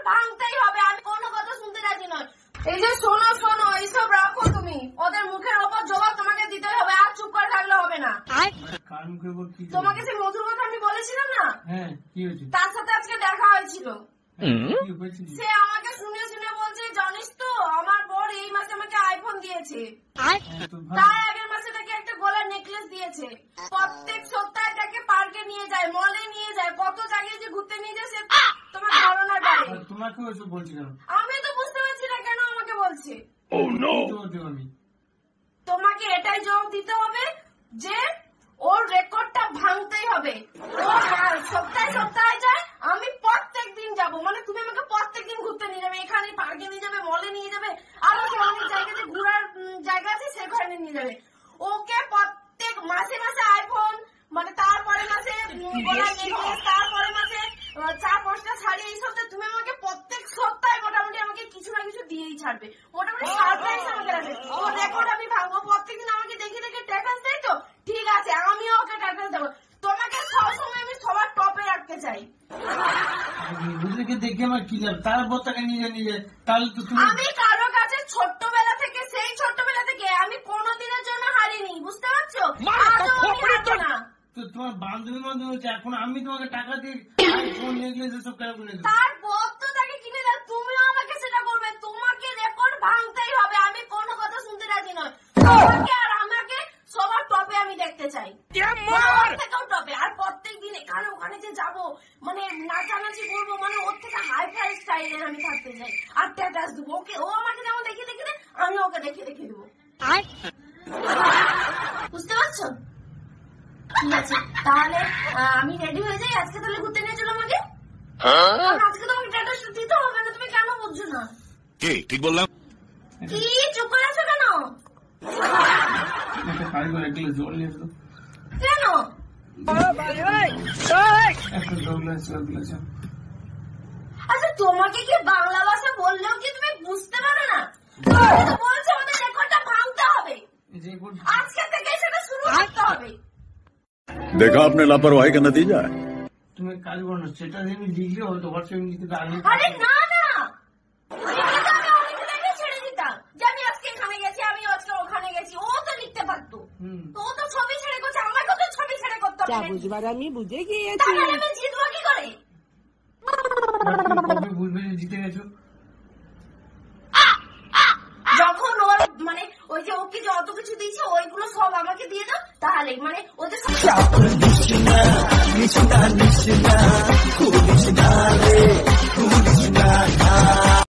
ভাঙতেই হবে, আমি কোনো কথা শুনতে রাজি নয়। এই যে শোনো শোনো, এইসব রাখো তুমি, ওদের মুখের ওপর জবাব তোমাকে দিতে হবে, আর চুপ করে থাকলে হবে না। তোমাকে সেই মধুর কথা আমি বলেছিলাম না, তার সাথে আজকে দেখা হয়েছিল। সে আমাকে শুনে শুনে বলছে, জানিস তো আমার বর এই মাসে আমাকে আইফোন দিয়েছে, তার আগের মাসে তাকে একটা গলার নেকলেস দিয়েছে, প্রত্যেক সপ্তাহে তাকে পার্কে নিয়ে যায়, মলে নিয়ে যায়, কত জায়গায় যে ঘুরতে নিয়ে যায় সে তোমার ধারণার বাইরে। তোমাকে ওইসব বলছি কেন? আমি তো বুঝতে পারছি না কেন আমাকে বলছে। তোমাকে এটাই জবাব দিতে হবে যে ওর রেকর্ডটা ভাঙতেই হবে। ও সপ্তাহে সপ্তাহে যায়, আমি প্রত্যেক দিন যাবো, মানে তুমি আমাকে প্রত্যেক দিন ঘুরতে নিয়ে যাবে, এখানে পার্কে নিয়ে যাবে, মলে নিয়ে যাবে, আরো অনেক জায়গাতে ঘোরার জায়গা আছে সেখানে নিয়ে যাবে। ওকে প্রত্যেক মাসে মাসে আইফোন, মানে তারপরে মাসে তারপরে মাসে 4-5টা শাড়ি, এই সপ্তাহে তুমি আমাকে প্রত্যেক সপ্তাহে মোটামুটি আমাকে কিছু না কিছু দিয়েই ছাড়বে, মোটামুটি সারপ্রাইজ আমাকে রাখবে। ওর রেকর্ড আমি ভাঙবো, প্রত্যেকদিন আমাকে দেখে দেখে স্ট্যাটাস দেয় তো, ঠিক আছে আমিও ওকে স্ট্যাটাস দেবো। তোমাকে সবসময় আমি সবার টপে রাখতে চাই। দেখে আমার কি লাভ, তার বর্তাকে নিজে নিজে, তাহলে তো আমি কারো কাছে ছোট্টবেলা থেকে, সেই ছোট্টবেলা থেকে আমি কোনোদিনের জন্য হারিনি, বুঝতে পারছো? না তো তোমার বান্ধবী বান্ধবী হচ্ছে, এখন আমি তোমাকে টাকা দিয়ে ফোন নিয়ে সব কেন করে দেবো? তার বর তো তাকে কিনে দেয়, তুমিও আমাকে সেটা করবে। তোমাকে রেকর্ড ভাঙতেই হবে, আমি কোনো কথা শুনতে রাজি নয়। তোমাকে আর আমাকে সবার টপে আমি দেখতে চাই, থেকেও টপে। আর প্রত্যেক দিন এখানে ওখানে যে যাবো, মানে নাচানাচি করবো, মানে ওর থেকে হাই ফাই স্টাইলে আমি থাকতে চাই, আর স্ট্যাটাস দেবো। ওকে, ও আমাকে যেমন দেখে দেখে দেয়, আমি ওকে দেখে দেখে দেবো, বুঝতে পারছো? ঠিক আছে, তাহলে আমি রেডি হয়ে যাই, আজকে তাহলে ঘুরতে নিয়ে চলো আমাকে। আজকে তোমাকে স্ট্যাটাস দিতে হবে না, তুমি কেন বুঝছো না? ঠিক বললাম? কি চুপ করে আছো কেন? জল নিয়ে এসো কেন? আচ্ছা তোমাকে কি বাংলা ভাষা বললেও কি তুমি বুঝতে পারো না? বলছো আমাদের রেকর্ডটা ভাঙতে হবে, আজকে থেকে সেটা শুরু করতে হবে। देखा आपने लापरवाही का नतीजा है। তুমি কাজ করো না, সেটা আমি লিখলে হয়তো হোয়াটসঅ্যাপে লিখতে। আরে না না, আমি অনেকে দেখে ছেড়ে দিতাম যে আমি আজকে এখানে গেছি, আমি আজকে ওখানে গেছি, ও তো লিখতে পারতো। তো ও তো ছবি ছেড়ে করছে, আমাকে তো ছবি ছেড়ে করতে হবে। বুঝবার আমি বুঝে গিয়েছি, তাহলে আমি জিতবো কি করে? কবে বুঝবে যে জিতে গেছো? যখন ওর মানে ওই যে ওকে যে অত কিছু দিয়েছে ওইগুলো সব আমাকে দিয়ে দাও, তাহলে মানে ওদের